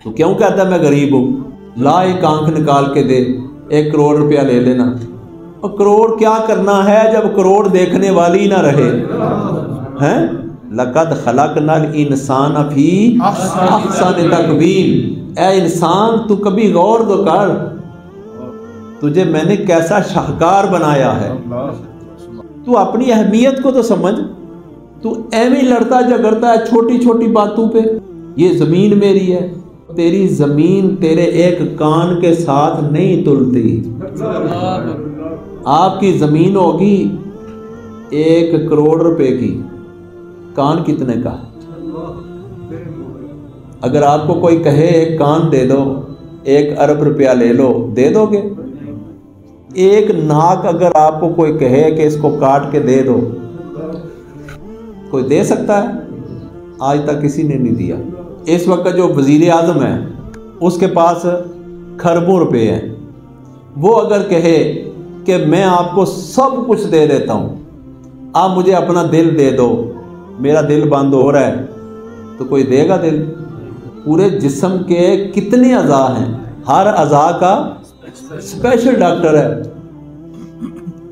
تو کیوں کہتا ہے میں غریب ہوں؟ لا ایک آنکھ نکال کے دے، 1 کروڑ روپیہ لے لینا۔ اور کروڑ کیا کرنا ہے جب کروڑ دیکھنے والی نہ رہے ہیں؟ لقد خلقنا الانسان فی احسن تقویم۔ اے انسان تو کبھی غور تو کر، تجھے میں نے کیسا شاہکار بنایا ہے۔ تو اپنی اہمیت کو تو سمجھ، تو ایویں لڑتا جھگڑتا ہے چھوٹی چھوٹی باتوں پہ۔ یہ زمین میری ہے، تیری زمین تیرے ایک کان کے ساتھ نہیں تلتی۔ آپ کی زمین ہوگی 1 کروڑ روپے کی، کان کتنے کا؟ اگر آپ کو کوئی کہے 1 کان دے دو 1 ارب روپیہ لے لو، دے دو گے؟ 1 ناک اگر آپ کو کوئی کہے کہ اس کو کاٹ کے دے دو، کوئی دے سکتا ہے؟ آج تک کسی نے نہیں دیا۔ اس وقت جو وزیر اعظم ہے اس کے پاس کھربوں روپے ہیں، وہ اگر کہے کہ میں آپ کو سب کچھ دے دیتا ہوں، آپ مجھے اپنا دل دے دو، میرا دل بند ہو رہا ہے، تو کوئی دے گا دل؟ پورے جسم کے کتنے اعضاء ہیں، ہر اعضاء کا اسپیشل ڈاکٹر ہے،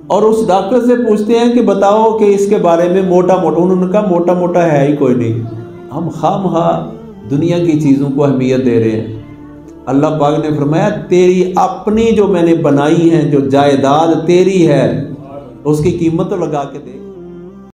اور اس ڈاکٹر سے پوچھتے ہیں کہ بتاؤ کہ اس کے بارے میں موٹا موٹا، انہوں نے کہا موٹا موٹا ہے ہی کوئی نہیں۔ ہم خواہ مخواہ دنیا کی چیزوں کو اہمیت دے رہے ہیں۔ اللہ پاک نے فرمایا تیری اپنی جو میں نے بنائی ہیں، جو جائیداد تیری ہے، اس کی قیمت تو لگا کے دے۔